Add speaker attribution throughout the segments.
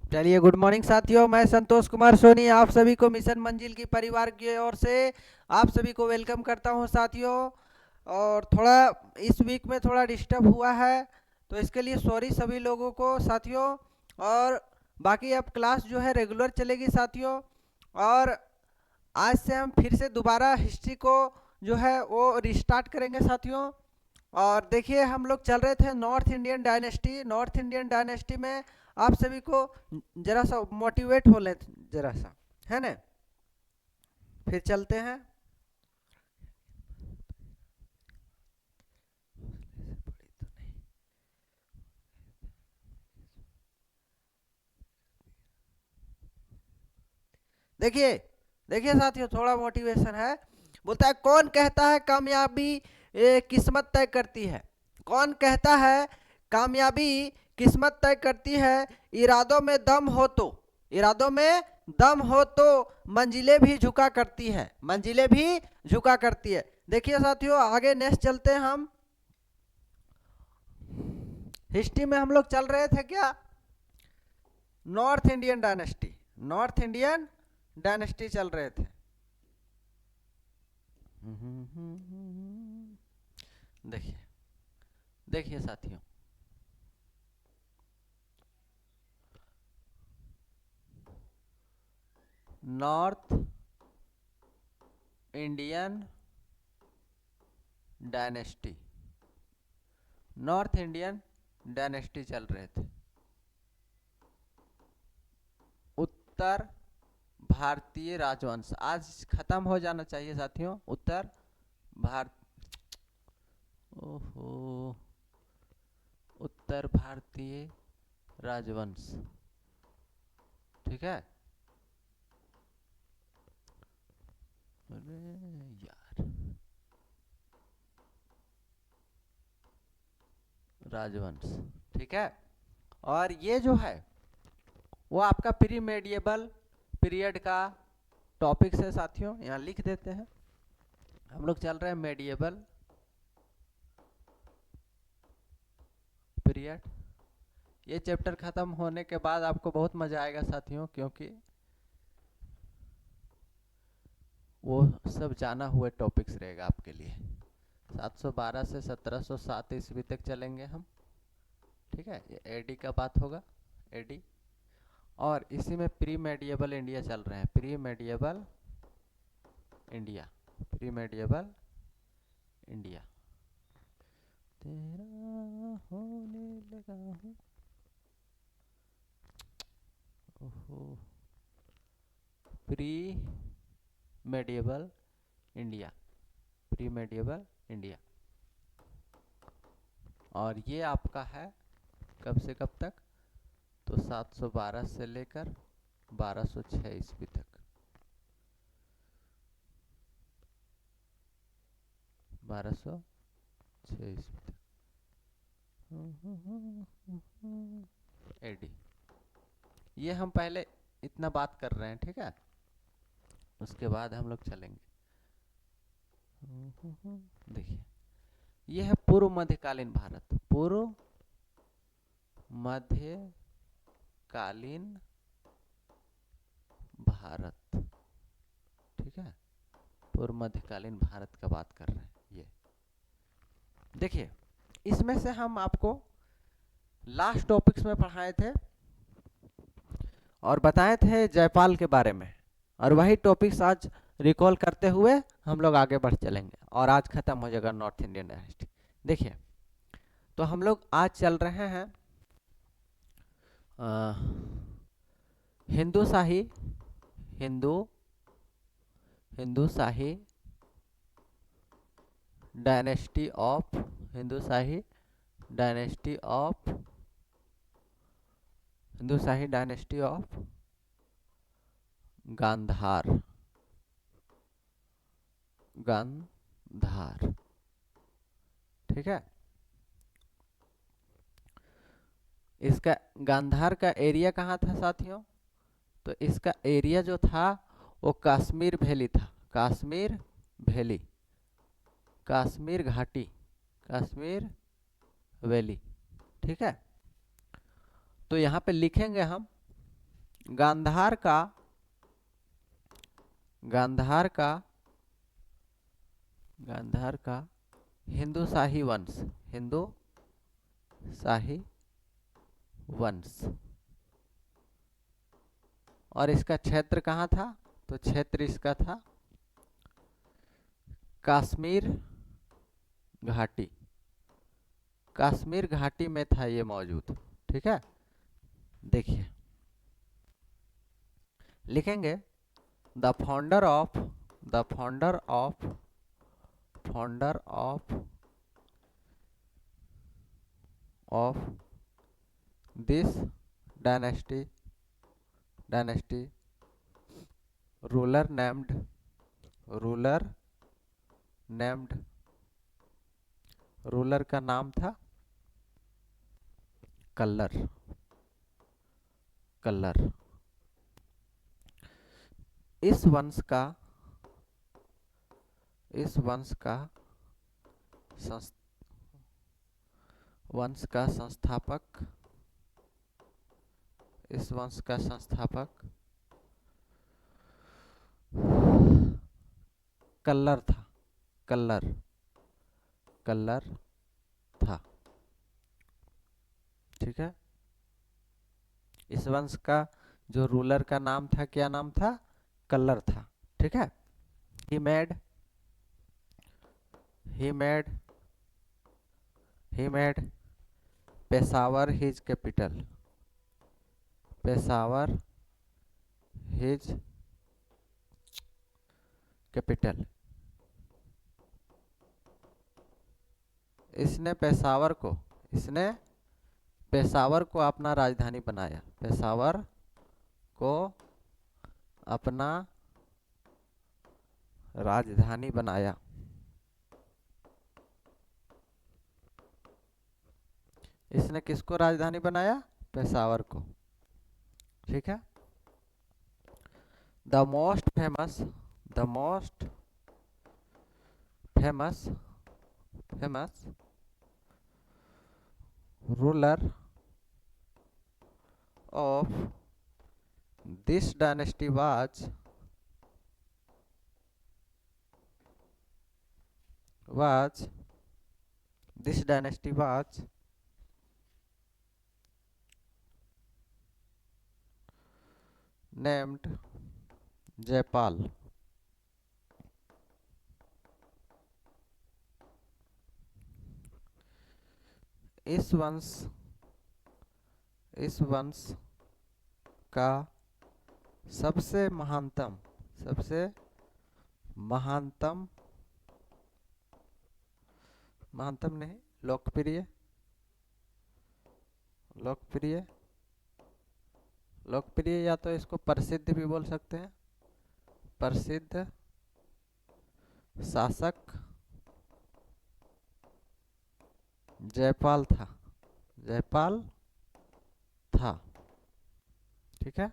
Speaker 1: चलिए, good morning साथियों। मैं संतोष कुमार सोनी आप सभी को मिशन मंजिल की परिवार की ओर से आप सभी को वेलकम करता हूं साथियों। और थोड़ा इस वीक में थोड़ा डिस्टर्ब हुआ है, तो इसके लिए सॉरी सभी लोगों को साथियों। और बाकी अब क्लास जो है रेगुलर चलेगी साथियों। और आज से हम फिर से दोबारा हिस्ट्री को जो है वो रिस्टार्ट करेंगे साथियों। और देखिए, हम लोग चल रहे थे नॉर्थ इंडियन डायनेस्टी में। आप सभी को जरा सा मोटिवेट हो ले, जरा सा, है ना। फिर चलते हैं। देखिए देखिए साथियों, थोड़ा मोटिवेशन है। बोलता है, कौन कहता है कामयाबी किस्मत तय करती है। कौन कहता है कामयाबी किस्मत तय करती है। इरादों में दम हो तो, इरादों में दम हो तो मंजिलें भी झुका करती है, मंजिलें भी झुका करती है। देखिए साथियों, आगे नेक्स्ट चलते हैं हम। हिस्ट्री में हम लोग चल रहे थे क्या, north Indian dynasty, north Indian dynasty चल रहे थे। देखिए देखिए साथियों, north Indian dynasty, north Indian dynasty चल रहे थे। उत्तर भारतीय राजवंश आज खत्म हो जाना चाहिए साथियों। उत्तर भारत, ओहो, उत्तर भारतीय राजवंश, ठीक है। अरे यार, राजवंश, ठीक है। और ये जो है वो आपका प्री मेडिएबल पीरियड का टॉपिक्स है साथियों, यहाँ लिख देते हैं। हम लोग चल रहे हैं मेडिएबल पीरियड। ये चैप्टर खत्म होने के बाद आपको बहुत मजा आएगा साथियों, क्योंकि वो सब जाना हुए टॉपिक्स रहेगा आपके लिए। 712 से 1707 ईस्वी तक चलेंगे हम, ठीक है। ये एडी का बात होगा, एडी। और इसी में प्री मेडिएबल इंडिया चल रहे हैं, प्री मेडिएबल इंडिया, प्री मेडिएबल इंडिया। तेरा होने लगा हूँ, ओहो, प्री मेडिएबल इंडिया, प्री मेडिएबल इंडिया। और ये आपका है कब से कब तक, तो 712 से लेकर 1206 ईस्वी तक, 1206 ईस्वी तक एडी। ये हम पहले इतना बात कर रहे हैं, ठीक है। उसके बाद हम लोग चलेंगे। देखिए, ये है पूर्व मध्यकालीन भारत, पूर्व मध्यकालीन भारत, ठीक है। पूर्व मध्यकालीन भारत का बात कर रहे हैं ये। देखिए, इसमें से हम आपको लास्ट टॉपिक्स में पढ़ाए थे और बताए थे जयपाल के बारे में, और वही टॉपिक्स आज रिकॉल करते हुए हम लोग आगे बढ़ चलेंगे और आज खत्म हो जाएगा नॉर्थ इंडियन डायनेस्टी। देखिए, तो हम लोग आज चल रहे हैं Hindu Shahi, Hindu Hindu Shahi dynasty of, Hindu Shahi dynasty of, Hindu Shahi dynasty of Gandhara, Gandhara, ठीक है। इसका गांधार का एरिया कहाँ था साथियों, तो इसका एरिया जो था वो कश्मीर वैली था, कश्मीर वैली, कश्मीर घाटी, कश्मीर वैली, ठीक है। तो यहाँ पे लिखेंगे हम गांधार का गांधार का गांधार का हिंदू शाही वंश, हिंदू शाही वंश। और इसका क्षेत्र कहाँ था? तो क्षेत्र इसका था कश्मीर घाटी। कश्मीर घाटी में था ये मौजूद। ठीक है, देखिए लिखेंगे the founder of the founder of founder of this dynasty ruler named ruler का नाम था कल्लर। कल्लर। इस वंश का वंश का संस्थापक इस वंश का संस्थापक कल्लर था। कल्लर था। ठीक है, इस वंश का जो रूलर का नाम था, क्या नाम था? कल्लर था। ठीक है, he made Peshawar his capital। Peshawar his capital। इसने पेशावर को अपना राजधानी बनाया। पेशावर को अपना राजधानी बनाया। इसने किसको राजधानी बनाया? पेशावर को। ठीक है, the most famous ruler of this dynasty was named Jaipal. इस वंश का सबसे महानतम नहीं, लोकप्रिय या तो इसको प्रसिद्ध भी बोल सकते हैं। प्रसिद्ध शासक जयपाल था। ठीक है,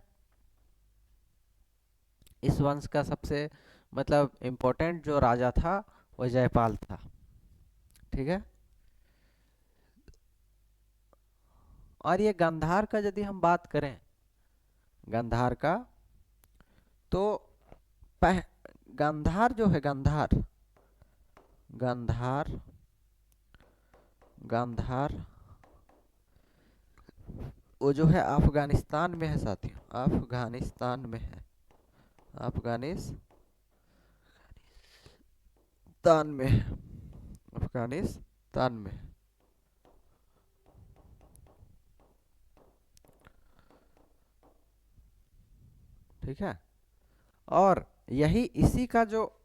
Speaker 1: इस वंश का सबसे मतलब इम्पोर्टेंट जो राजा था वो जयपाल था। ठीक है, और ये गांधार का यदि हम बात करें, गांधार का, तो गांधार जो है, गांधार वो जो है अफगानिस्तान में है साथियों। अफगानिस्तान में है। अफगानिस्तान में। ठीक है, और यही इसी का जो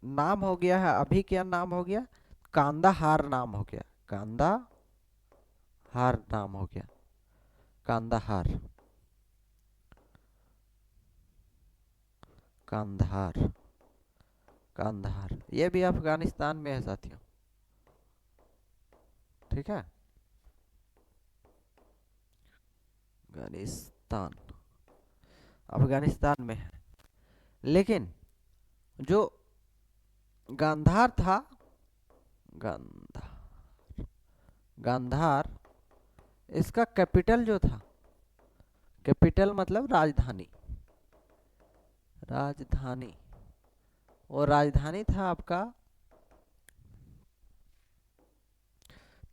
Speaker 1: नाम हो गया है अभी, क्या नाम हो गया? कांदाहार नाम हो गया। कांदाहार नाम हो गया। कांधार ये भी अफगानिस्तान में है साथियों। ठीक है, अफगानिस्तान में है। लेकिन जो गांधार था, गांधार इसका कैपिटल जो था, कैपिटल मतलब राजधानी, राजधानी। और राजधानी था आपका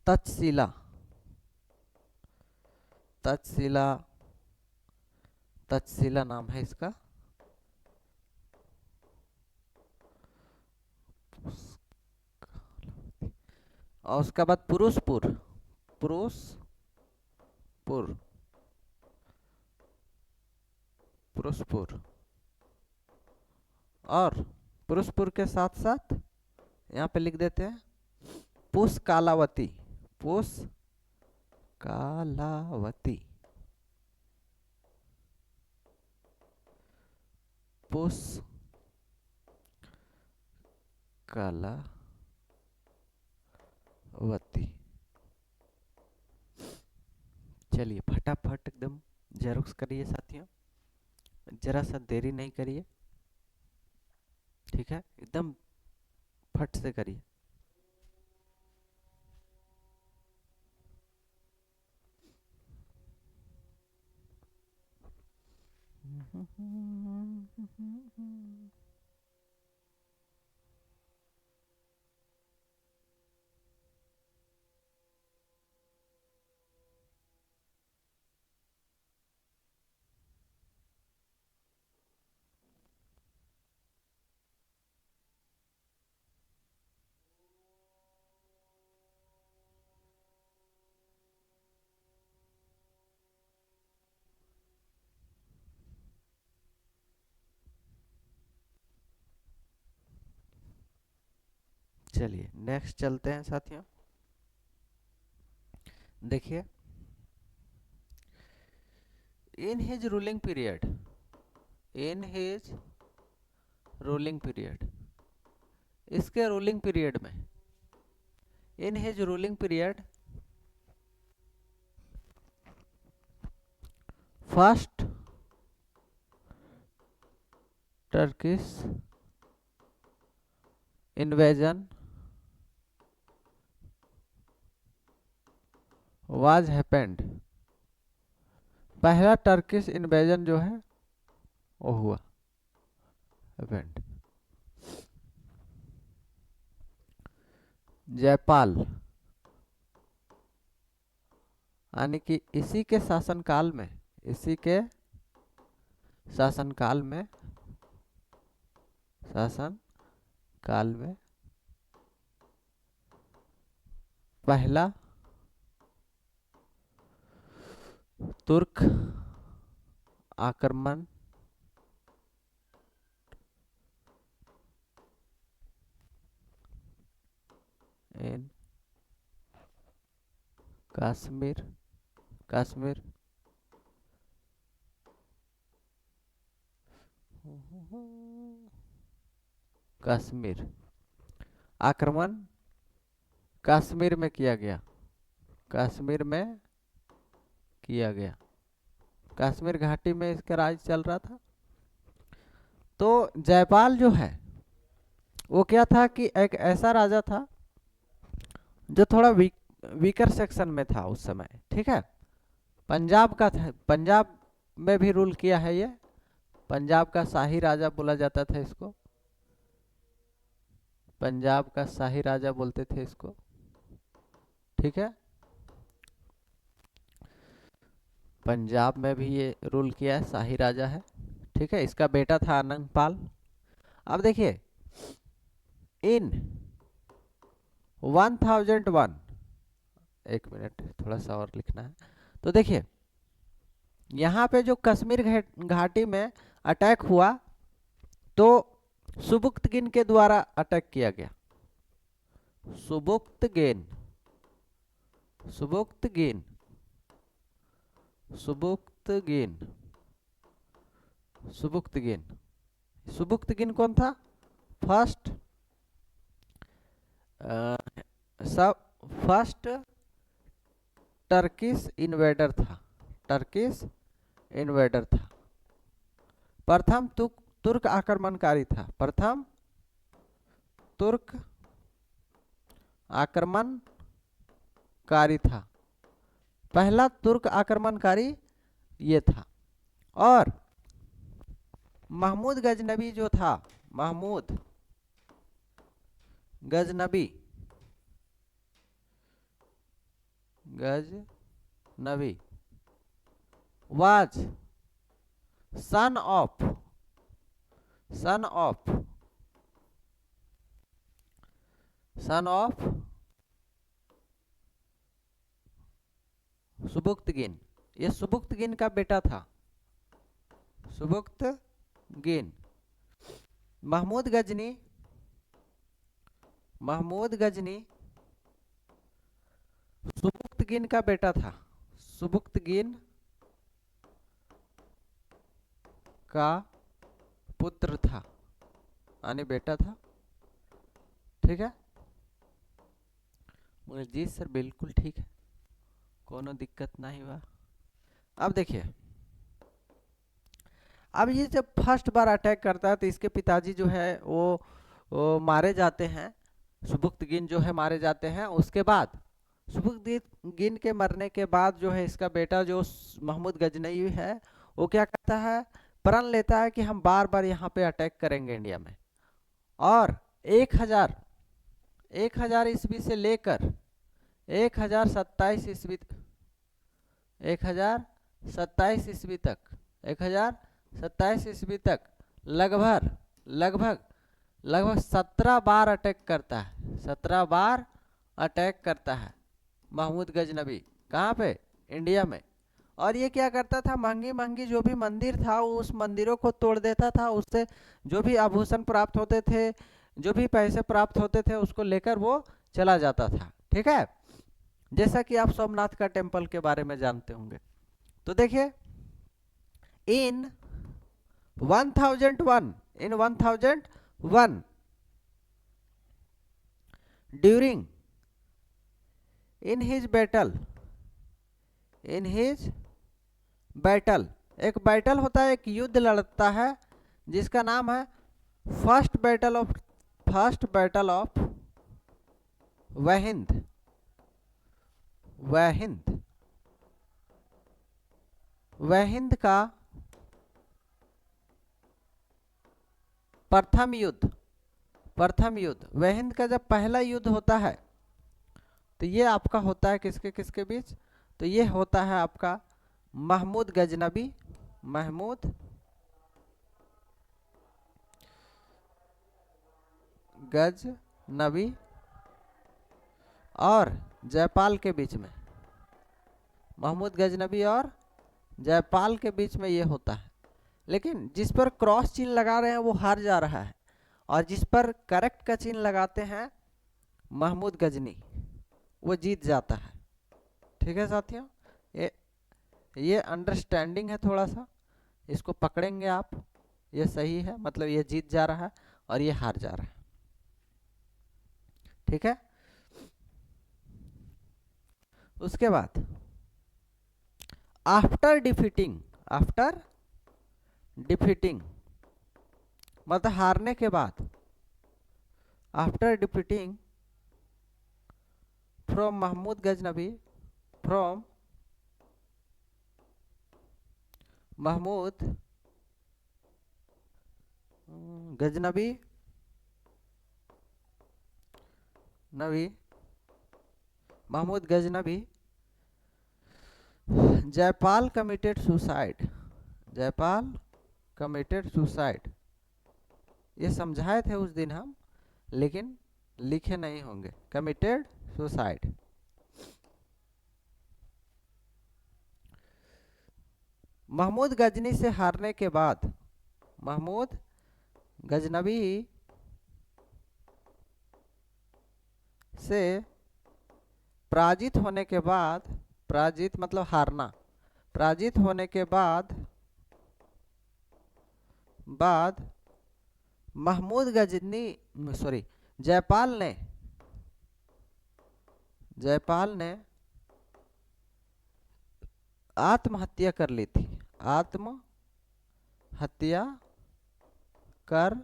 Speaker 1: तक्षशिला, तक्षशिला, तक्षशिला नाम है इसका। और उसके बाद पुरुषपुर, पुरुषपुर, पुरुषपुर। और पुरुषपुर के साथ साथ यहाँ पे लिख देते हैं पुष्कालावती, पुष्कालावती, पुष्कालावती। चलिए फटाफट एकदम जेरोक्स करिए साथियों, जरा सा देरी नहीं करिए, ठीक है, एकदम फट से करिए। चलिए नेक्स्ट चलते हैं साथियों। देखिए, in his ruling period, in his ruling period, इसके रूलिंग पीरियड में, in his ruling period first Turkish invasion was happened, पहला टर्किश इन्वेजन जो है वो हुआ, हैपेंड। जयपाल, यानी कि इसी के शासनकाल में, इसी के शासनकाल में, शासनकाल में पहला तुर्क आक्रमण इन कश्मीर, कश्मीर कश्मीर, आक्रमण कश्मीर में किया गया, कश्मीर में किया गया, कश्मीर घाटी में इसका राज चल रहा था। तो जयपाल जो है वो क्या था कि एक ऐसा राजा था जो थोड़ा वीकर सेक्शन में था उस समय, ठीक है, पंजाब का था, पंजाब में भी रूल किया है ये, पंजाब का शाही राजा बोला जाता था इसको, पंजाब का शाही राजा बोलते थे इसको, ठीक है, पंजाब में भी ये रूल किया है, शाही राजा है, ठीक है। इसका बेटा था आनंदपाल। अब देखिए, इन 1001, एक मिनट थोड़ा सा और लिखना है। तो देखिए यहाँ पे जो कश्मीर घाटी में अटैक हुआ तो सुबुक्तगिन के द्वारा अटैक किया गया, सुबुक्तगिन, सुबुक्तगिन, सुबुक्तगिन, सुबुक्तगिन, सुबुक्तगिन कौन था? फर्स्ट फर्स्ट टर्किश इन्वेडर था, टर्किश इन्वेडर था, प्रथम तुर्क आक्रमणकारी था, प्रथम तुर्क आक्रमणकारी था, पहला तुर्क आक्रमणकारी ये था। और महमूद गजनबी जो था, Mahmud Ghaznavi, Ghaznavi was son of Subuktigin. ये सुबुक्तगिन का बेटा था, सुबुक्तगिन। महमूद गजनी सुबुक्तगिन का बेटा था, सुबुक्तगिन का पुत्र था, यानी बेटा था। ठीक है, जी सर बिल्कुल ठीक है, कोनो दिक्कत नहीं हुआ। अब देखिए, अब ये जब फर्स्ट बार अटैक करता है तो इसके पिताजी जो है वो मारे जाते हैं, सुबुक्तगिन जो है मारे जाते हैं। उसके बाद सुबुक्तगिन के मरने के बाद जो है इसका बेटा जो महमूद गजनवी है वो क्या करता है, प्रण लेता है कि हम बार बार यहाँ पे अटैक करेंगे इंडिया में, और 1000 ईस्वी से लेकर 1027 ईस्वी 1027 ईस्वी तक 1027 ईस्वी तक लगभग 17 बार अटैक करता है, 17 बार अटैक करता है महमूद गजनबी। कहाँ पे? इंडिया में। और ये क्या करता था, महंगी महंगी जो भी मंदिर था उस मंदिरों को तोड़ देता था, उससे जो भी आभूषण प्राप्त होते थे, जो भी पैसे प्राप्त होते थे उसको लेकर वो चला जाता था। ठीक है, जैसा कि आप सोमनाथ का टेम्पल के बारे में जानते होंगे। तो देखिए, इन 1001 ड्यूरिंग इन हिज बैटल, एक बैटल होता है, एक युद्ध लड़ता है जिसका नाम है फर्स्ट बैटल ऑफ वहिंद। वहिंद का प्रथम युद्ध, वहिंद का जब पहला युद्ध होता है तो ये आपका होता है किसके किसके बीच, तो ये होता है आपका महमूद गजनबी और जयपाल के बीच में, महमूद गजनबी और जयपाल के बीच में ये होता है। लेकिन जिस पर क्रॉस चिन्ह लगा रहे हैं वो हार जा रहा है, और जिस पर करेक्ट का चिन्ह लगाते हैं महमूद गजनी, वो जीत जाता है। ठीक है साथियों, ये अंडरस्टैंडिंग है, थोड़ा सा इसको पकड़ेंगे आप, ये सही है, मतलब ये जीत जा रहा है और ये हार जा रहा है। ठीक है, उसके बाद आफ्टर डिफीटिंग मतलब हारने के बाद, after defeating from Mahmud Ghaznavi, from Mahmud Ghaznavi Jaipal committed suicide. ये समझाए थे उस दिन हम, लेकिन लिखे नहीं होंगे, कमिटेड सुसाइड। महमूद गजनी से हारने के बाद, महमूद गजनबी से पराजित होने के बाद, पराजित मतलब हारना, पराजित होने के बाद महमूद गजनी जयपाल ने आत्महत्या कर ली थी, आत्महत्या कर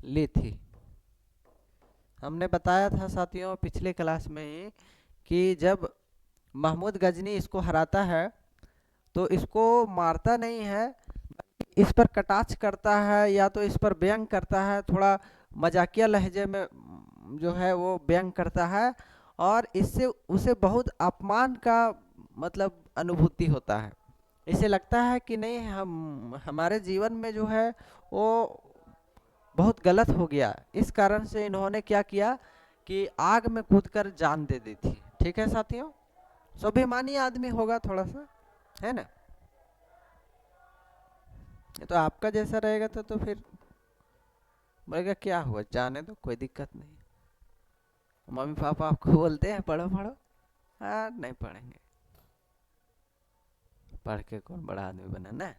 Speaker 1: ली थी। हमने बताया था साथियों पिछले क्लास में कि जब महमूद गजनी इसको हराता है तो इसको मारता नहीं है, इस पर कटाक्ष करता है या तो इस पर व्यंग करता है, थोड़ा मजाकिया लहजे में जो है वो व्यंग करता है, और इससे उसे बहुत अपमान का मतलब अनुभूति होता है। इसे लगता है कि नहीं, हम हमारे जीवन में जो है वो बहुत गलत हो गया। इस कारण से इन्होंने क्या किया कि आग में कूदकर जान दे दी थी। ठीक है साथियों, स्वाभिमानी आदमी होगा थोड़ा सा, है ना। ये तो आपका जैसा रहेगा तो फिर बोलेगा क्या हुआ, जाने दो, कोई दिक्कत नहीं। मम्मी पापा आपको बोलते हैं पढ़ो पढ़ो, हाँ नहीं पढ़ेंगे, पढ़ के कौन बड़ा आदमी बना ना।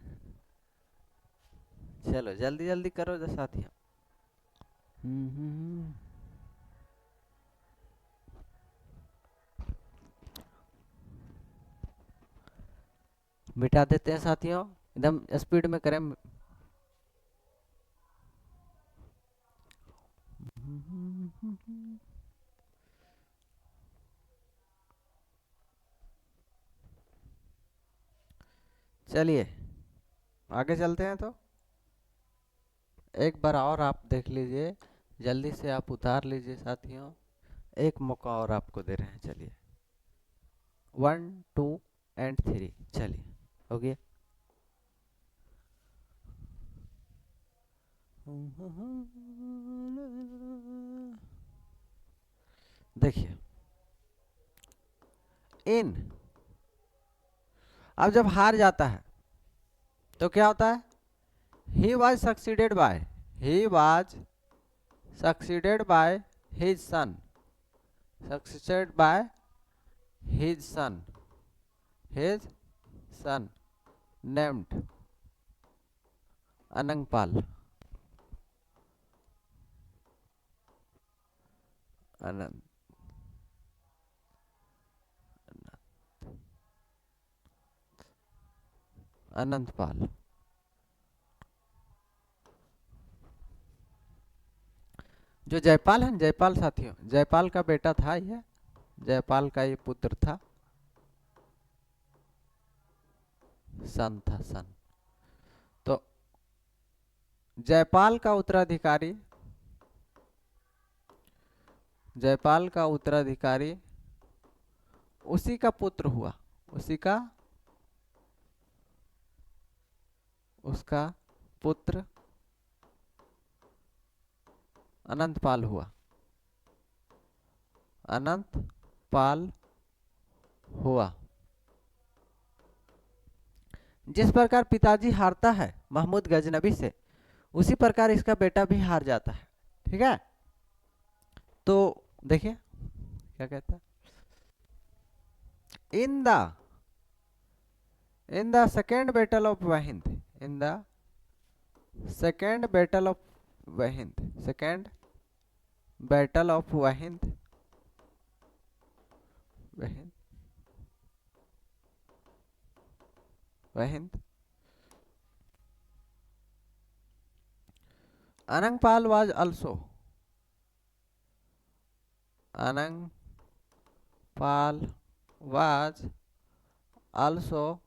Speaker 1: चलो जल्दी जल्दी करो जो साथियों। मिटा देते हैं साथियों, एकदम स्पीड में करें। चलिए आगे चलते हैं। तो एक बार और आप देख लीजिए, जल्दी से आप उतार लीजिए साथियों, एक मौका और आपको दे रहे हैं। चलिए 1 2 एंड 3, चलिए हो गया। देखिए इन, अब जब हार जाता है तो क्या होता है, he was succeeded by, he was succeeded by his son, succeeded by his son, his son named Anangpal, Anant Anantpal. जो जयपाल है, जयपाल साथियों, जयपाल का बेटा था ये, जयपाल का ये पुत्र था, सन था, सन। तो जयपाल का उत्तराधिकारी, जयपाल का उत्तराधिकारी उसी का पुत्र हुआ, उसी का, उसका पुत्र अनंतपाल हुआ, अनंतपाल हुआ। जिस प्रकार पिताजी हारता है महमूद गजनबी से, उसी प्रकार इसका बेटा भी हार जाता है। ठीक है, तो देखिए क्या कहता है, in the second battle of Waihind, in the second battle of Waihind, second battle of Waihind, Waihind, Waihind, Anangpal was also, Anangpal was also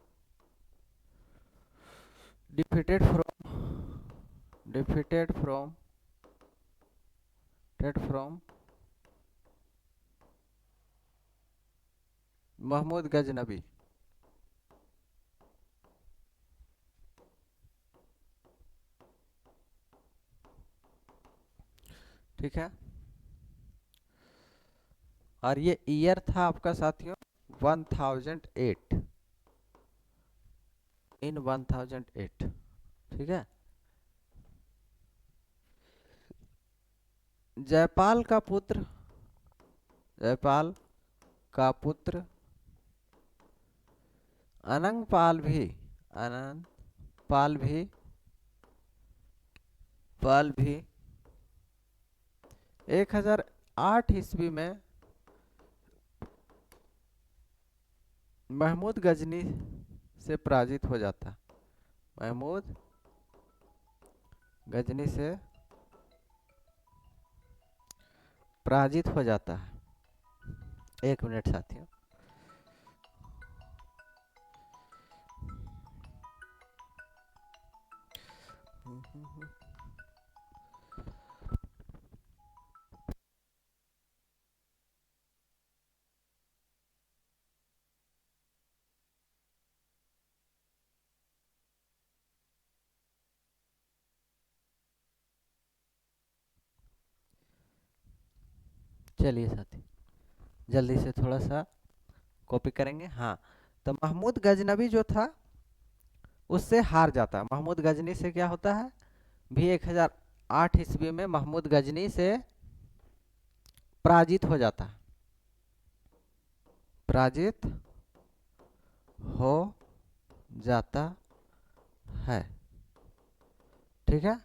Speaker 1: defeated from Mahmud Ghaznavi. ठीक है, और ये ईयर था आपका साथियों 1008, इन 1008। ठीक है, जयपाल का पुत्र, जयपाल का पुत्र अनंगपाल भी, अनंगपाल भी, पाल भी 1008 ईस्वी में महमूद गजनी से पराजित हो जाता, महमूद गजनी से पराजित हो जाता है। एक मिनट साथियों, चलिए साथी, जल्दी से थोड़ा सा कॉपी करेंगे। हाँ, तो महमूद गजनबी जो था उससे हार जाता है। महमूद गजनी से क्या होता है भी, 1008 ईस्वी में महमूद गजनी से पराजित हो जाता है, पराजित हो जाता है। ठीक है,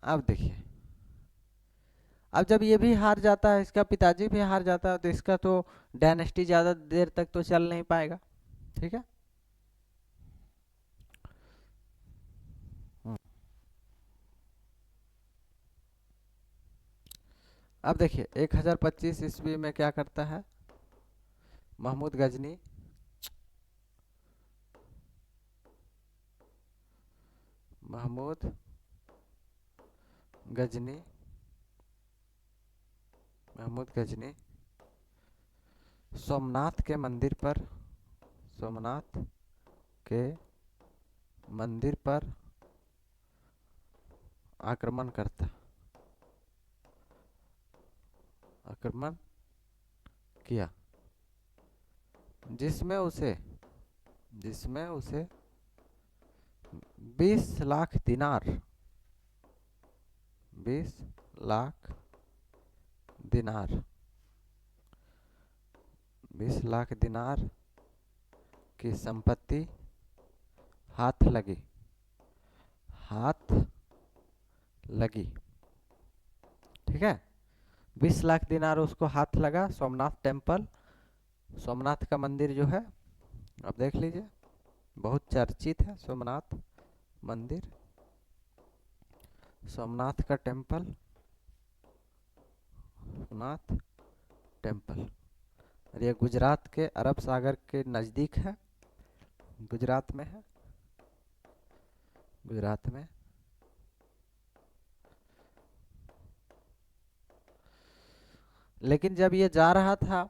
Speaker 1: अब देखिए, अब जब ये भी हार जाता है, इसका पिताजी भी हार जाता है, तो इसका तो डायनेस्टी ज़्यादा देर तक तो चल नहीं पाएगा। ठीक है, अब देखिए 1025 ईस्वी में क्या करता है महमूद गजनी, महमूद गजनी, महमूद गजनी सोमनाथ के मंदिर पर, सोमनाथ के मंदिर पर आक्रमण करता, आक्रमण किया, जिसमें उसे 20 लाख दिनार, 20 लाख दिनार, 20 लाख दिनार की संपत्ति हाथ लगी, हाथ लगी। ठीक है, 20 लाख दिनार उसको हाथ लगा। सोमनाथ टेम्पल, सोमनाथ का मंदिर जो है, अब देख लीजिए, बहुत चर्चित है सोमनाथ मंदिर, सोमनाथ का टेम्पल, सोमनाथ टेम्पल। और ये गुजरात के अरब सागर के नज़दीक है, गुजरात में है, गुजरात में। लेकिन जब ये जा रहा था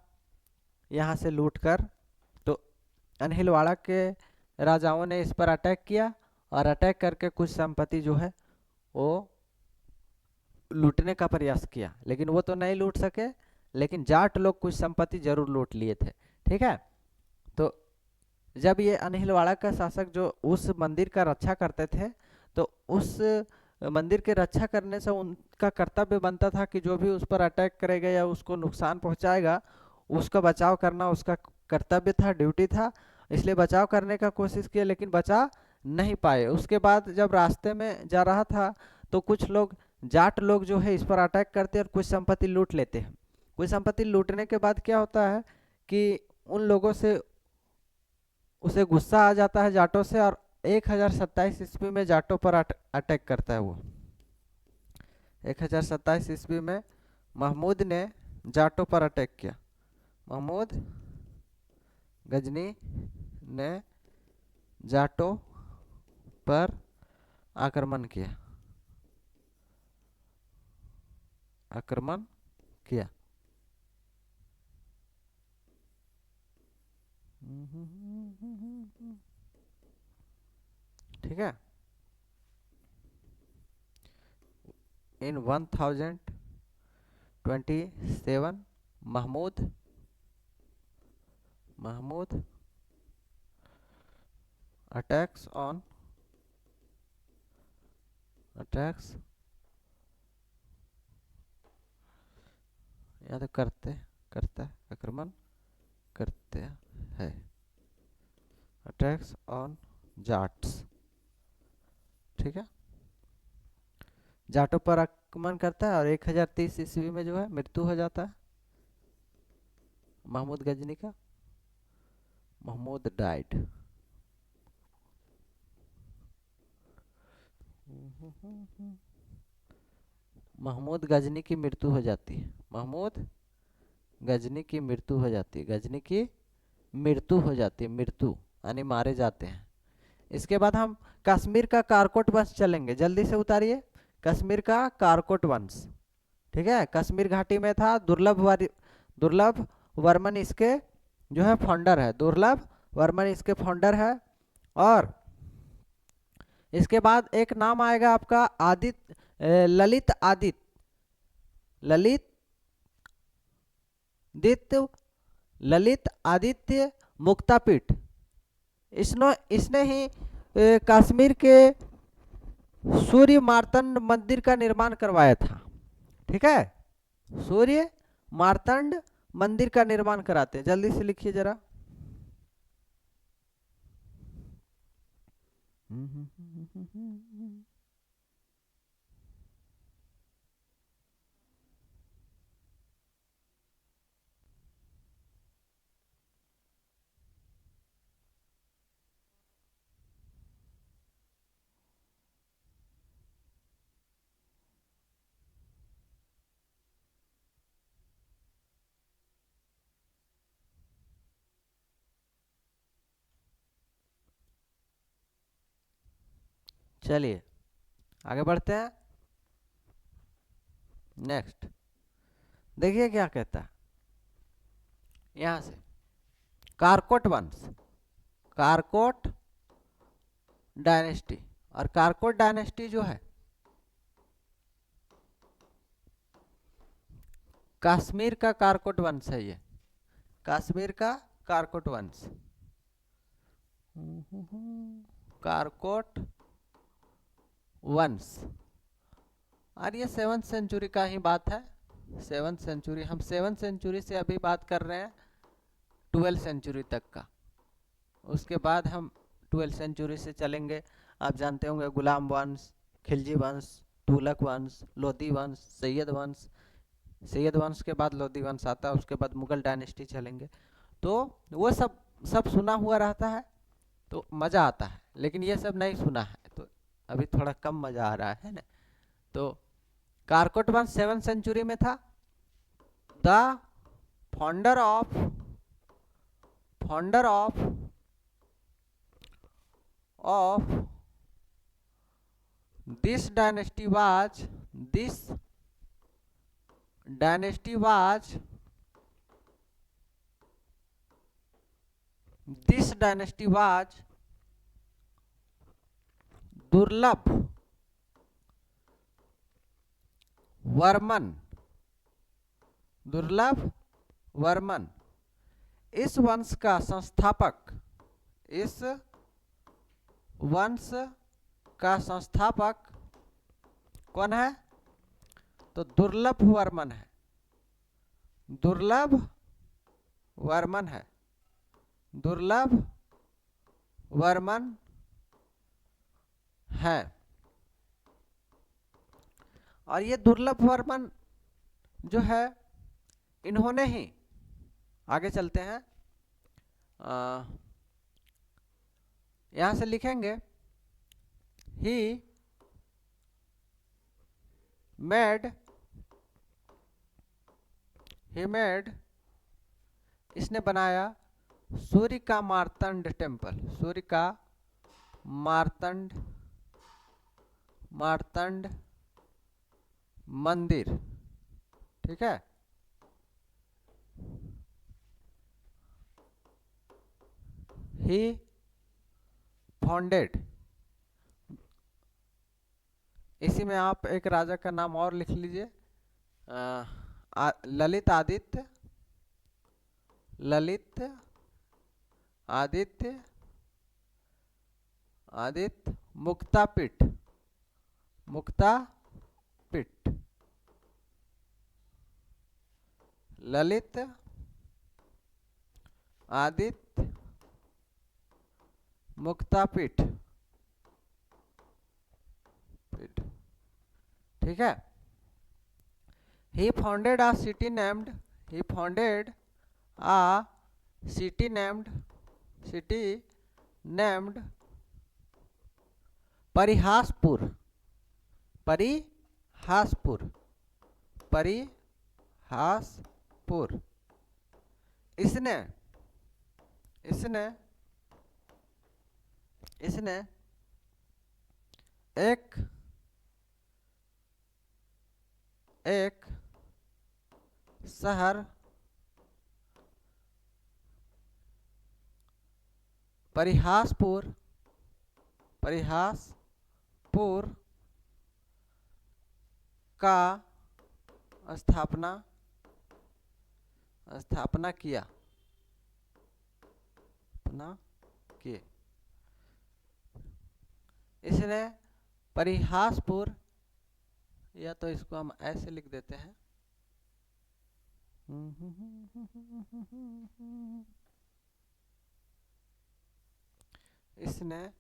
Speaker 1: यहाँ से लूटकर, तो अनहिलवाड़ा के राजाओं ने इस पर अटैक किया, और अटैक करके कुछ संपत्ति जो है वो लूटने का प्रयास किया, लेकिन वो तो नहीं लूट सके, लेकिन जाट लोग कुछ संपत्ति जरूर लूट लिए थे। ठीक है, तो जब ये अनहिलवाड़ा का शासक जो उस मंदिर का रक्षा करते थे, तो उस मंदिर के रक्षा करने से उनका कर्तव्य बनता था कि जो भी उस पर अटैक करेगा या उसको नुकसान पहुंचाएगा, उसका बचाव करना उसका कर्तव्य था, ड्यूटी था। इसलिए बचाव करने का कोशिश किया, लेकिन बचा नहीं पाए। उसके बाद जब रास्ते में जा रहा था, तो कुछ लोग, जाट लोग जो है, इस पर अटैक करते हैं और कुछ संपत्ति लूट लेते हैं। कुछ संपत्ति लूटने के बाद क्या होता है कि उन लोगों से उसे गुस्सा आ जाता है जाटों से, और 1027 ईस्वी में जाटों पर अटैक करता है वो। 1027 ईस्वी में महमूद ने जाटों पर अटैक किया, महमूद गजनी ने जाटों पर आक्रमण किया, आक्रमण किया। ठीक है, इन 1027 महमूद attacks या तो करता है, आक्रमण करते हैं, अटैक्स ऑन जाट्स। ठीक है, जाटों पर आक्रमण करता है, और 1030 ईस्वी में जो है मृत्यु हो जाता है महमूद गजनी का, महमूद डाइड। महमूद गजनी की मृत्यु हो जाती है, महमूद गजनी की मृत्यु हो जाती है, गजनी की मृत्यु हो जाती है, मृत्यु यानी मारे जाते हैं। इसके बाद हम कश्मीर का कारकोट वंश चलेंगे, जल्दी से उतारिए। कश्मीर का कारकोट वंश, ठीक है, कश्मीर घाटी में था। दुर्लभ वर्मन इसके जो है फाउंडर है, दुर्लभ वर्मन इसके फाउंडर है। और इसके बाद एक नाम आएगा आपका ललित आदित्य, ललित ललित आदित्य मुक्तापीठ। इसने ही कश्मीर के सूर्य मार्तंड मंदिर का निर्माण करवाया था, ठीक है, सूर्य मार्तंड मंदिर का निर्माण कराते हैं। जल्दी से लिखिए जरा। चलिए आगे बढ़ते हैं। नेक्स्ट देखिए क्या कहता है यहां से, कारकोट वंश, कारकोट डायनेस्टी। और कारकोट डायनेस्टी जो है कश्मीर का कारकोट वंश है, ये कश्मीर का कारकोट वंश, कारकोट वंश। और ये 7th सेंचुरी का ही बात है, 7th सेंचुरी। हम 7th सेंचुरी से अभी बात कर रहे हैं 12th सेंचुरी तक का। उसके बाद हम 12th सेंचुरी से चलेंगे। आप जानते होंगे गुलाम वंश, खिलजी वंश, तुगलक वंश, लोधी वंश, सैयद वंश। सैयद वंश के बाद लोधी वंश आता है, उसके बाद मुगल डायनेस्टी चलेंगे। तो वो सब सुना हुआ रहता है तो मज़ा आता है, लेकिन ये सब नहीं सुना है तो अभी थोड़ा कम मज़ा आ रहा है ना। तो कारकोट वंश 7th सेंचुरी में था। The founder of this dynasty was दुर्लभ वर्मन। इस वंश का संस्थापक कौन है? तो दुर्लभ वर्मन है, दुर्लभ वर्मन है। और ये दुर्लभ वर्मन जो है, इन्होंने ही, आगे चलते हैं, यहां से लिखेंगे, ही मेड इसने बनाया सूर्य का मार्तंड टेम्पल, सूर्य का मार्तंड मंदिर, ठीक है। ही फाउंडेड, इसी में आप एक राजा का नाम और लिख लीजिए, ललित आदित्य मुक्तापीठ, ललित आदित्य मुक्तापीठ, ठीक है। He founded a city named Parihaspur, इसने इसने एक एक शहर परिहासपुर परिहासपुर का स्थापना स्थापना किया स्थापना किए। इसने परिहासपुर, या तो इसको हम ऐसे लिख देते हैं, इसने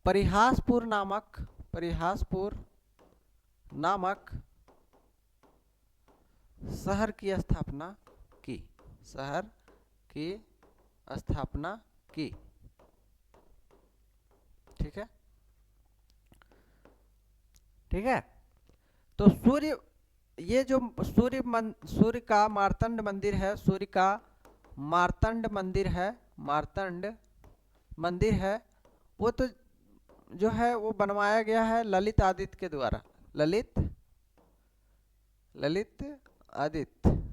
Speaker 1: परिहासपुर नामक शहर की स्थापना की। शहर की स्थापना की। ठीक है, ठीक है। तो सूर्य, ये जो सूर्य का मार्तंड मंदिर है, सूर्य का मार्तंड मंदिर है, मार्तंड मंदिर है, वो तो जो है वो बनवाया गया है ललित आदित्य के द्वारा। ललित आदित्य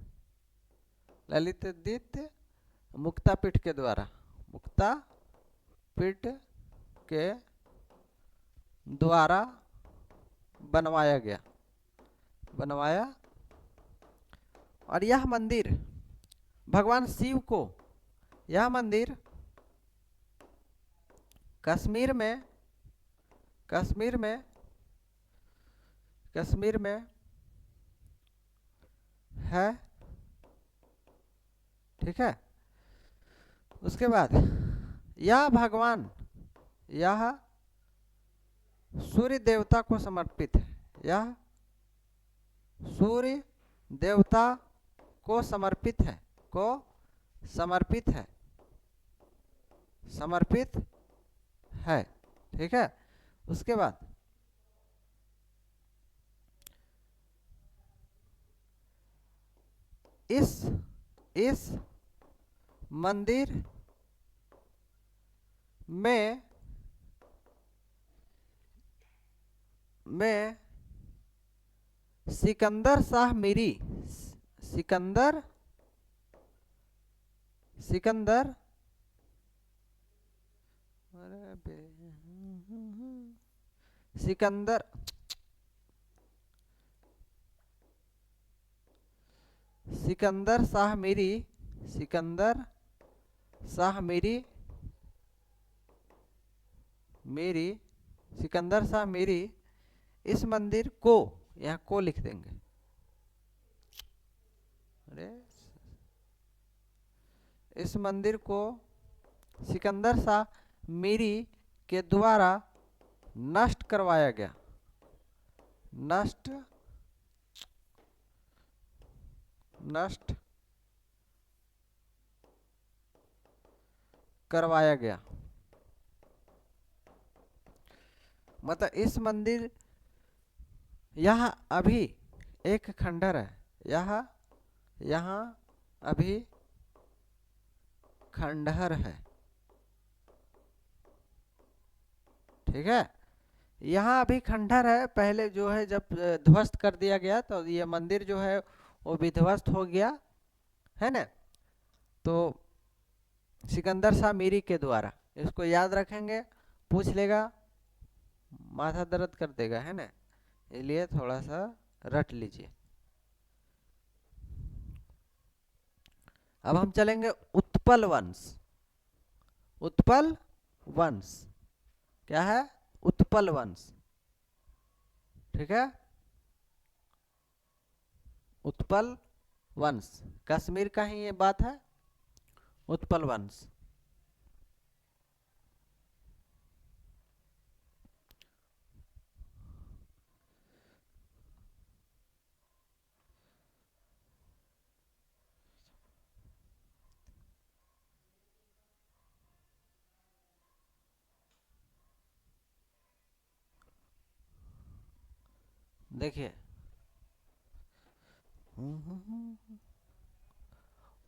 Speaker 1: मुक्तापीठ के द्वारा, मुक्तापीठ के द्वारा बनवाया। और यह मंदिर भगवान शिव को, यह मंदिर कश्मीर में है। ठीक है। उसके बाद यह सूर्य देवता को समर्पित है। यह सूर्य देवता को समर्पित है। ठीक है। उसके बाद इस मंदिर में सिकंदर शाह मीरी सिकंदर शाह मीरी इस मंदिर को, यहाँ को लिख देंगे। अरे, इस मंदिर को सिकंदर शाह मीरी के द्वारा नष्ट करवाया गया। नष्ट करवाया गया। मतलब इस मंदिर, यहाँ अभी एक खंडहर है, यहाँ अभी खंडहर है। ठीक है, यहाँ अभी खंडहर है। पहले जो है जब ध्वस्त कर दिया गया तो ये मंदिर जो है वो विध्वस्त हो गया है ना। तो सिकंदर शाह मीरी के द्वारा, इसको याद रखेंगे, पूछ लेगा, माथा दर्द कर देगा, है ना, इसलिए थोड़ा सा रट लीजिए। अब हम चलेंगे उत्पल वंश। क्या है? उत्पल वंश। ठीक है, उत्पल वंश कश्मीर का ही ये बात है। उत्पल वंश देखिए,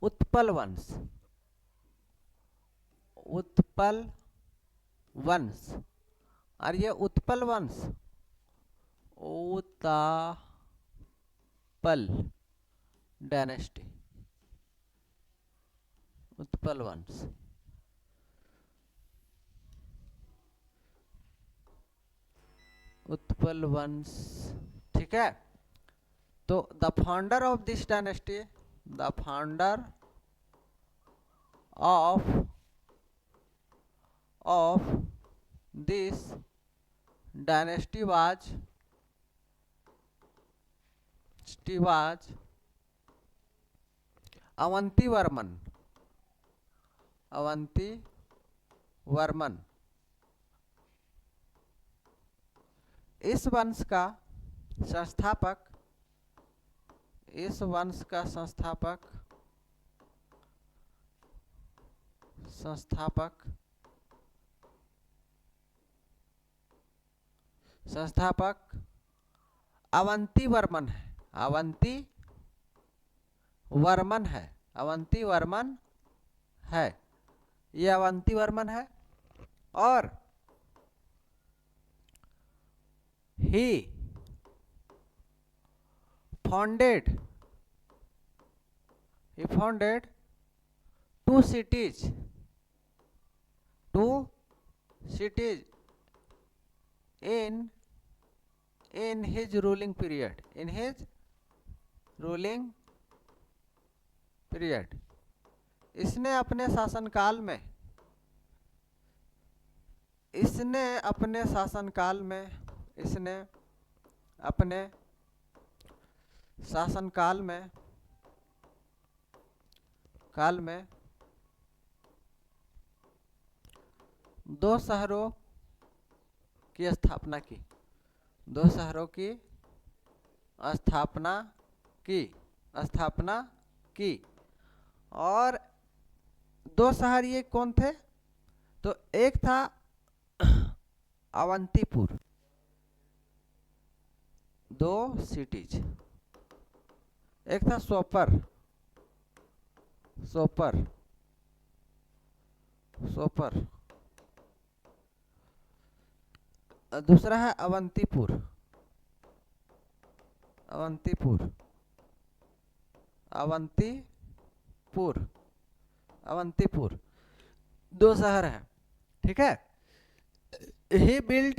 Speaker 1: उत्पल वंश वंश, और ये उत्पल वंश, उत्तापल डायनेस्टी, उत्पल वंश। उत्पल वंश, ठीक है। तो the founder of this dynasty, the founder of this dynasty was Avanti Varman, Avanti Varman. इस वंश का संस्थापक, इस वंश का संस्थापक अवंती वर्मन है, अवंती वर्मन है, अवंती वर्मन है, ये अवंती वर्मन है। और he founded two cities in his ruling period, in his ruling period। इसने अपने शासनकाल में, इसने अपने शासनकाल में, इसने अपने शासनकाल में दो शहरों की स्थापना की, दो शहरों की स्थापना की। और दो शहर ये कौन थे? तो एक था अवंतीपुर, दो सिटीज, एक था सोपर, दूसरा है अवंतीपुर, अवंतीपुर, दो शहर है, ठीक है। he built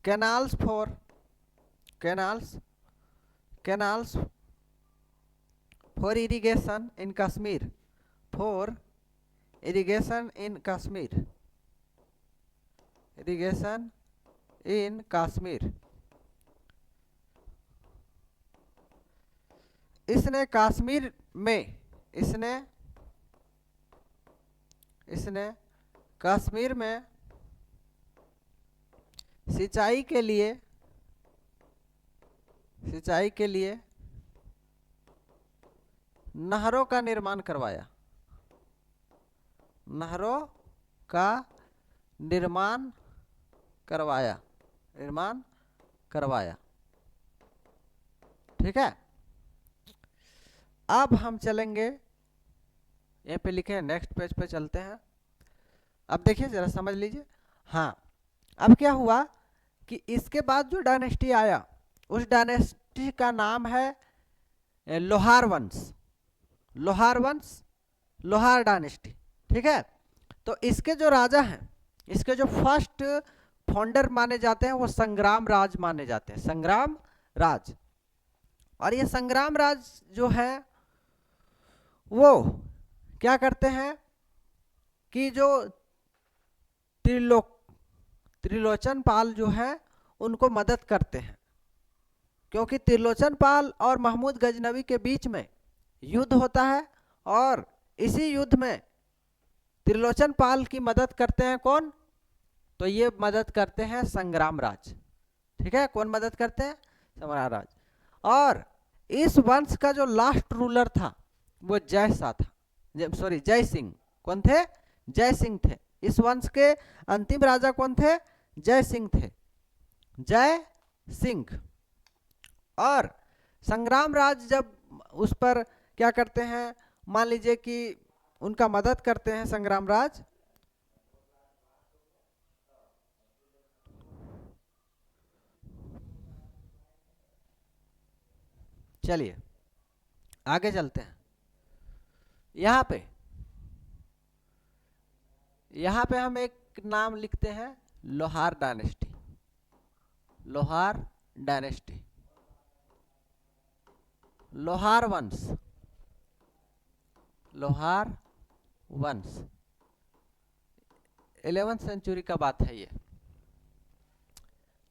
Speaker 1: canals for irrigation in Kashmir, irrigation in Kashmir। इसने कश्मीर में, इसने कश्मीर में सिंचाई के लिए नहरों का निर्माण करवाया, नहरों का निर्माण करवाया, ठीक है। अब हम चलेंगे, यहाँ पे लिखे हैं, नेक्स्ट पेज पे चलते हैं। अब देखिए जरा समझ लीजिए। हाँ, अब क्या हुआ कि इसके बाद जो डायनेस्टी आया, उस डायनेस्टी का नाम है लोहार वंश, लोहार डायनेस्टी, ठीक है। तो इसके जो राजा हैं, इसके जो फर्स्ट फाउंडर माने जाते हैं वो संग्राम राज माने जाते हैं, संग्राम राज। और ये संग्राम राज जो है वो क्या करते हैं कि जो त्रिलोचन पाल जो है उनको मदद करते हैं, क्योंकि त्रिलोचन पाल और महमूद गजनवी के बीच में युद्ध होता है। और इसी युद्ध में त्रिलोचन पाल की मदद करते हैं कौन? तो ये मदद करते हैं संग्राम राज, ठीक है। कौन मदद करते हैं? संग्राम राज। और इस वंश का जो लास्ट रूलर था वो जय सिंह। कौन थे? जय सिंह थे। इस वंश के अंतिम राजा कौन थे? जय सिंह थे, जय सिंह। और संग्राम राज जब उस पर क्या करते हैं, मान लीजिए कि उनका मदद करते हैं संग्रामराज। चलिए आगे चलते हैं। यहाँ पे हम एक नाम लिखते हैं, लोहार डायनेस्टी। लोहार डायनेस्टी, लोहार वंश, लोहार वंश 11वीं सेंचुरी का बात है ये।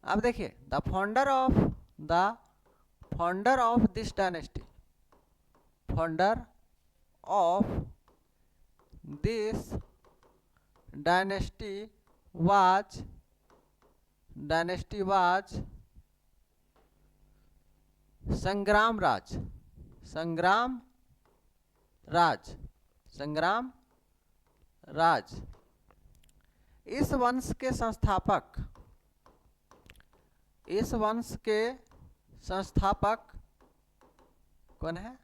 Speaker 1: अब देखिए, the founder of this dynasty, founder of this dynasty was संग्राम राज। इस वंश के संस्थापक कौन है?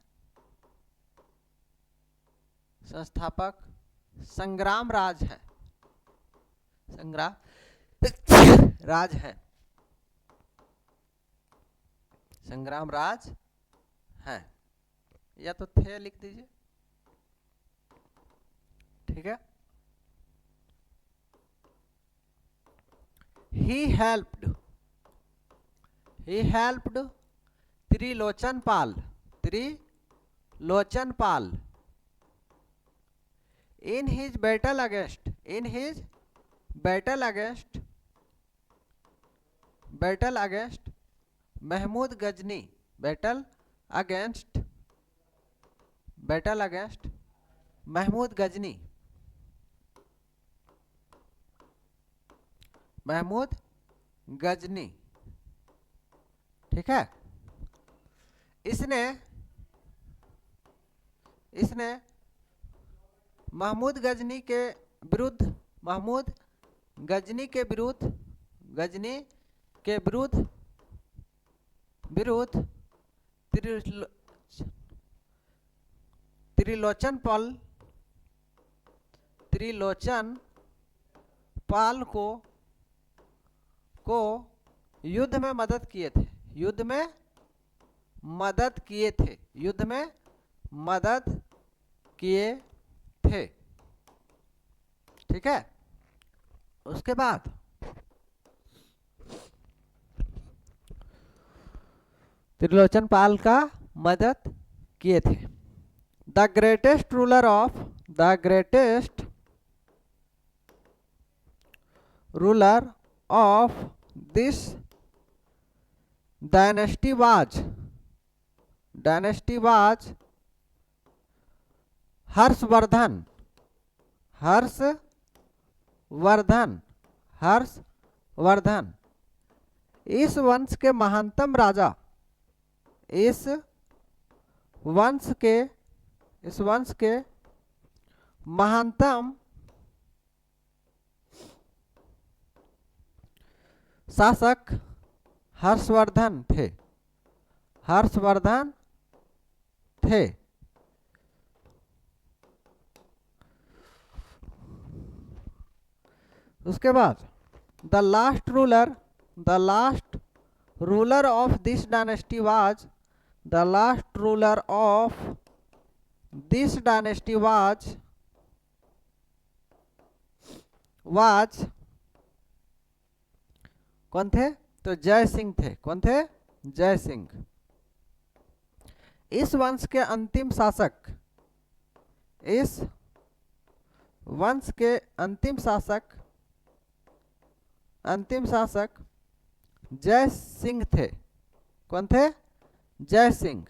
Speaker 1: संस्थापक संग्राम राज है। संग्राम राज है, संग्राम राज है, या तो थे लिख दीजिए, ठीक है। He helped Trilochan Pal in his battle against Mahmood Ghazni, battle against Mahmood Ghazni, ठीक है। इसने महमूद गजनी के विरुद्ध त्रिलोचन पाल को युद्ध में मदद किए थे, ठीक है। उसके बाद त्रिलोचन पाल का मदद किए थे। The greatest ruler of this dynasty was Harshvardhan. इस वंश के महानतम राजा, इस वंश के महानतम शासक हर्षवर्धन थे। उसके बाद the last ruler of this dynasty was कौन थे? तो जय सिंह थे। कौन थे? जय सिंह। इस वंश के अंतिम शासक जय सिंह थे। कौन थे? जय सिंह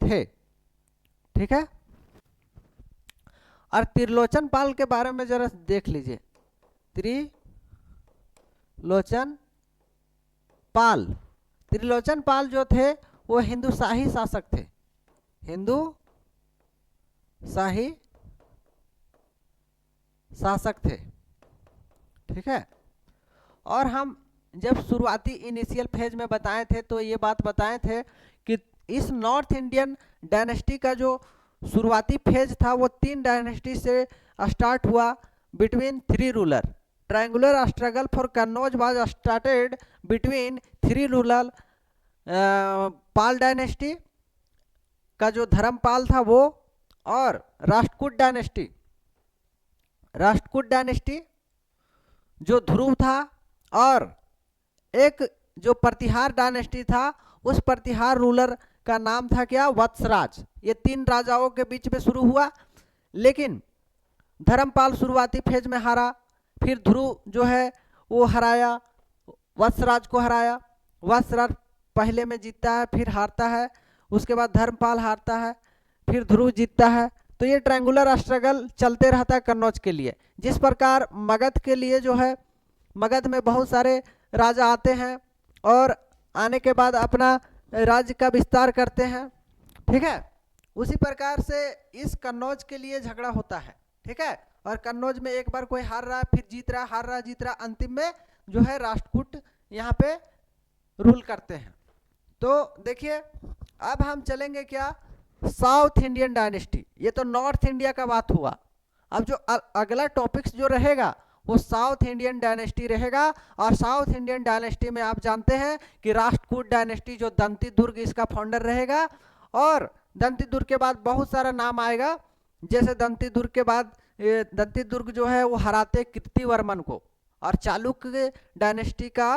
Speaker 1: थे, ठीक है। और त्रिलोचन पाल के बारे में जरा देख लीजिए। त्रिलोचन पाल जो थे वो हिंदू शाही शासक थे। ठीक है। और हम जब शुरुआती इनिशियल फेज में बताए थे तो ये बात बताए थे कि इस नॉर्थ इंडियन डायनेस्टी का जो शुरुआती फेज था वो 3 डायनेस्टी से स्टार्ट हुआ between 3 ruler. Triangular struggle for Kannauj was started between 3 ruler Pal dynasty का जो धर्मपाल था वो, और राष्ट्रकूट डायनेस्टी जो ध्रुव था, और एक जो प्रतिहार डायनेस्टी था उस प्रतिहार रूलर का नाम था क्या, वत्सराज। ये 3 राजाओं के बीच में शुरू हुआ, लेकिन धर्मपाल शुरुआती फेज में हारा, फिर ध्रुव जो है वो हराया, वत्सराज को हराया। वत्सराज पहले में जीतता है फिर हारता है, उसके बाद धर्मपाल हारता है, फिर ध्रुव जीतता है। तो ये ट्रायंगुलर स्ट्रगल चलते रहता है कन्नौज के लिए। जिस प्रकार मगध के लिए जो है, मगध में बहुत सारे राजा आते हैं और आने के बाद अपना राज्य का विस्तार करते हैं, ठीक है। उसी प्रकार से इस कन्नौज के लिए झगड़ा होता है, ठीक है। और कन्नौज में एक बार कोई हार रहा है फिर जीत रहा, हार रहा जीत रहा, अंतिम में जो है राष्ट्रकूट यहाँ पे रूल करते हैं। तो देखिए अब हम चलेंगे क्या, साउथ इंडियन डायनेस्टी। ये तो नॉर्थ इंडिया का बात हुआ। अब जो अगला टॉपिक्स जो रहेगा वो साउथ इंडियन डायनेस्टी रहेगा। और साउथ इंडियन डायनेस्टी में आप जानते हैं कि राष्ट्रकूट डायनेस्टी जो दंती दुर्ग इसका फाउंडर रहेगा, और दंती दुर्ग के बाद बहुत सारा नाम आएगा। जैसे दंती दुर्ग के बाद दंती दुर्ग जो है वो हराते कीर्तिवर्मन को और चालुक्य डायनेस्टी का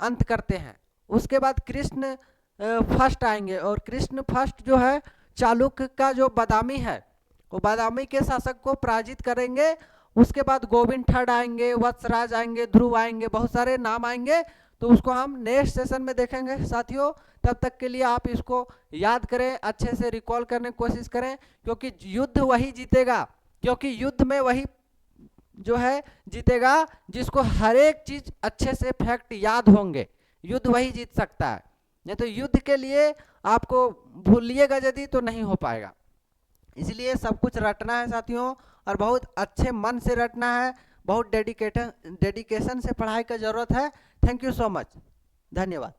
Speaker 1: अंत करते हैं। उसके बाद कृष्ण फर्स्ट आएंगे, और कृष्ण फर्स्ट जो है चालुक्य का जो बादामी है वो बादामी के शासक को पराजित करेंगे। उसके बाद गोविंद थर्ड आएंगे, वत्सराज आएंगे, ध्रुव आएंगे, बहुत सारे नाम आएंगे। तो उसको हम नेक्स्ट सेशन में देखेंगे साथियों। तब तक के लिए आप इसको याद करें, अच्छे से रिकॉल करने की कोशिश करें, क्योंकि युद्ध वही जीतेगा, क्योंकि युद्ध में वही जो है जीतेगा जिसको हर एक चीज अच्छे से फैक्ट याद होंगे। युद्ध वही जीत सकता है, नहीं तो युद्ध के लिए आपको भूलिएगा यदि तो नहीं हो पाएगा। इसलिए सब कुछ रटना है साथियों, और बहुत अच्छे मन से रटना है, बहुत डेडिकेशन से पढ़ाई का जरूरत है। थैंक यू सो मच, धन्यवाद।